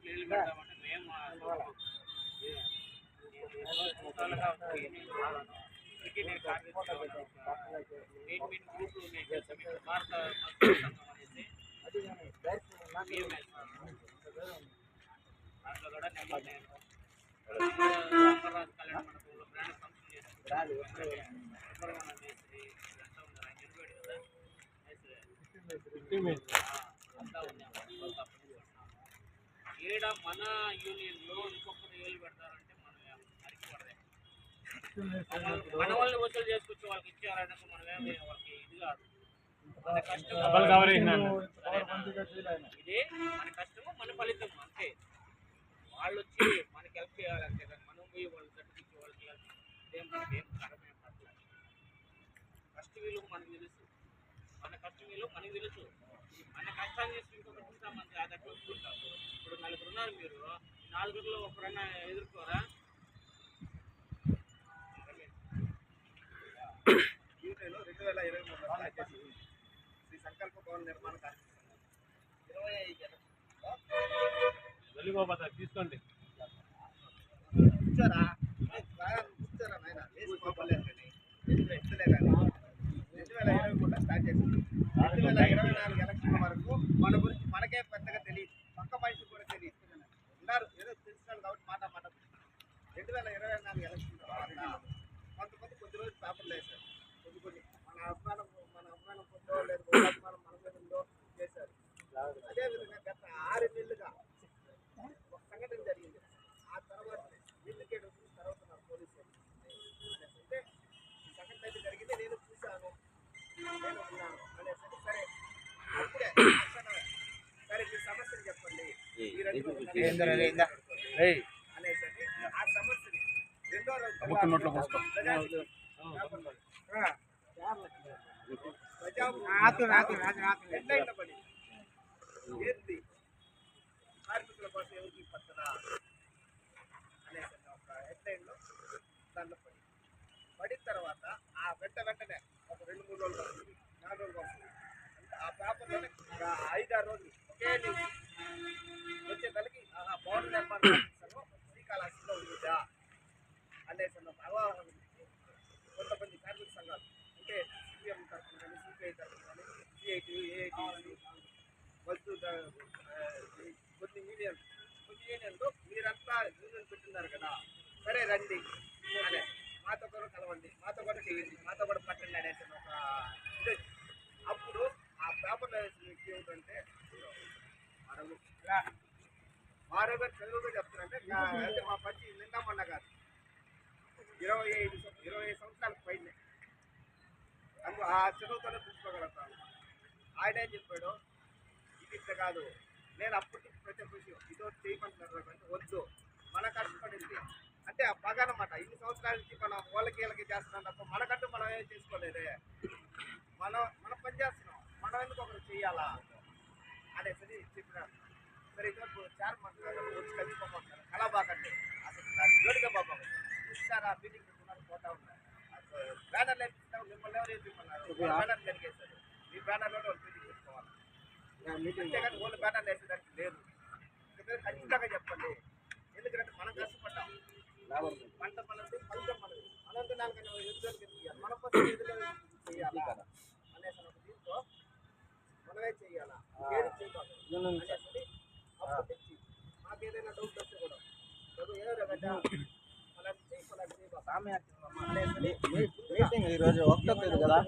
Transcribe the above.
దీంట్లో ఏళ్ళు పెడతామంటే మేము సంవత్సరాలుగా ఇప్పటికీ నేను కార్యదర్శిగా ఉన్నాను. 8 గ్రూపులు ఉన్నాయి తెలుసా మీకు? భారత మత్స్య సంఘం అనేసి దాంట్లో కూడా నెంబర్ నేను అమర్రాజు కళ్యాణ మండపంలో బ్రాండ్ ఫంక్షన్ చేసుకుంటాను. అంతా ఉన్నాము. ఏడ మన యూనియన్లో ఇంకొకరు ఏళ్ళు పెడతారంటే మనం అరికిపడదే. మన వాళ్ళని వసూలు చేసుకొచ్చి వాళ్ళకి ఇచ్చారంటే మనమేమి వాళ్ళకి ఇది కాదు. మన కష్టము ఇదే, మన కష్టము మన ఫలితం అంతే. వాళ్ళు వచ్చి మనకి హెల్ప్ చేయాలంటే కానీ మనం పోయి వాళ్ళు తట్టుకొచ్చి వాళ్ళకి ఇదేం మనకేం కరమేం పట్టలేదు. కష్ట విలువ మనకు తెలుసు, మన కష్ట విలువ మనకు తెలుసు. మన కష్టాన్ని చేసి ఇంకొకటి ఉంటామంటే అది అట్లా వస్తుంటారు. ఇప్పుడు 4 ఉన్నారు, మీరు 4లో ఒకరన్నా ఎదుర్కోరా? యూపీలో 2023 శ్రీ సంకల్ప భవన నిర్మాణ కార్యక్రమం 25 తీసుకోండి. కూర్చోరా కూర్చోరా నాయన, వేసి పోపలేదు కానీ ఎత్తులే కానీ 2023 స్టార్ట్ చేసింది. 2024 ఎలక్షన్ వరకు మన గురించి మనకే పెద్దగా తెలియదు, పక్క మనిషి కూడా తెలియదు. ఉన్నారు ఏదో తెలుసుకోవాలి కాబట్టి మాట 2024 ఎలక్షన్ తర్వాత కొంతమంది కొద్ది రోజులు పేపర్లు వేశారు. కొన్ని మన అభిమానం పొందో లేదు అభిమానం మన మీద ఉందో చేశారు. అదేవిధంగా గత 6 నెలలుగా ఒక సంఘటన జరిగింది. ఆ తర్వాత ఎన్నికేట్ తర్వాత పోలీసులు అంటే ఈ సంఘటన అయితే జరిగింది, నేను చూశాను, నేను ఉన్నాను అనేసి. సరే అప్పుడే సరే మీ సమస్యను చెప్పండి అనేసి ఆ సమస్యని 2వ రోజు హెడ్లైన్ల పడి ఏంటి కార్మికుల కోసం ఎవరికి పట్టదా అనేసి ఒక హెడ్లైన్లో దాంట్లో పడిన తర్వాత ఆ వెంటనే ఒక 2-3 రోజులు వస్తుంది, 4 రోజులు వస్తుంది. ఆ పేపర్లోనే 5-6 రోజులు ఒకే న్యూస్ వచ్చేసరికి భవన నిర్మాణ సంఘం శ్రీకాళహస్తిలో ఉందా అనేసి అవగాహన కొంతమంది కార్మిక సంఘాలు అంటే సిపిఎం తరఫున కానీ సిపిఐ తరఫున కానీ సిఐటి ఏఐటి కొన్ని యూనియన్లో మీరంతా యూనియన్ పెట్టున్నారు కదా, సరే రండి అనే మాతో కూడా కలవండి, మాతో కూడా చేయండి, మాతో కూడా పట్టండి అనేసి ఒక ఇది. అప్పుడు ఆ పేపర్లో ఏమిటంటే మారో గారు చదువుగా చెప్తున్నారంటే అంటే మా పచ్చి నిన్న మొన్న కాదు 25 సంవత్సరాలకు పైన అందుకు ఆ చదువుతోనే చూసుకోగలుగుతాను. ఆయన ఏం చెప్పాడు, ఇది ఇట్లా కాదు, నేను అప్పటికి ప్రతి విషయం ఇదో చేయమంటున్నారు అంటే వద్దు, మన కష్టపడింది అంటే ఆ పగ అనమాట. ఇన్ని సంవత్సరాల నుంచి మనం వీళ్ళకి చేస్తున్నాం తప్ప మనకంటూ మనం ఏం చేసుకోలేదే, మనం పని చేస్తున్నాం, మనం ఎందుకు ఒకరు చేయాలా అనేసి చెప్పినారు. సరే ఇదివరకు చైర్మన్ వచ్చి కలిసిపోమంటారు కళాబాగండి అసలు జోడిగా బాబా చూస్తారా మీటింగ్ పెట్టుకున్నారు పోతా ఉన్నారు. బ్యానర్లు వేపిస్తాం, మిమ్మల్ని ఎవరు వేపిమన్నారు, బ్యానర్ జరిగేశారు. మీ బ్యానర్లో వాళ్ళు మీటింగ్ పెట్టుకోవాలి, అంతేగాని వాళ్ళు బ్యానర్లు వేసేదానికి లేదు. ఖచ్చితంగా చెప్పండి, ఎందుకంటే మనం కష్టపడ్డాం, పంట మనది ఫలితం మనది, మనంతా దానికన్నా ఎదురుకి తీయాలి, మన కోసం ఎదురు చేయాలి అనేసి ఒక దీంతో మనమే చేయాలా ఏది చేయాలి అనేసి అప్పటి నుంచి మాకు ఏదైనా డౌట్ వస్తే కూడా చదువు ఏదో కదా ఈరోజు ఒక్క కదా.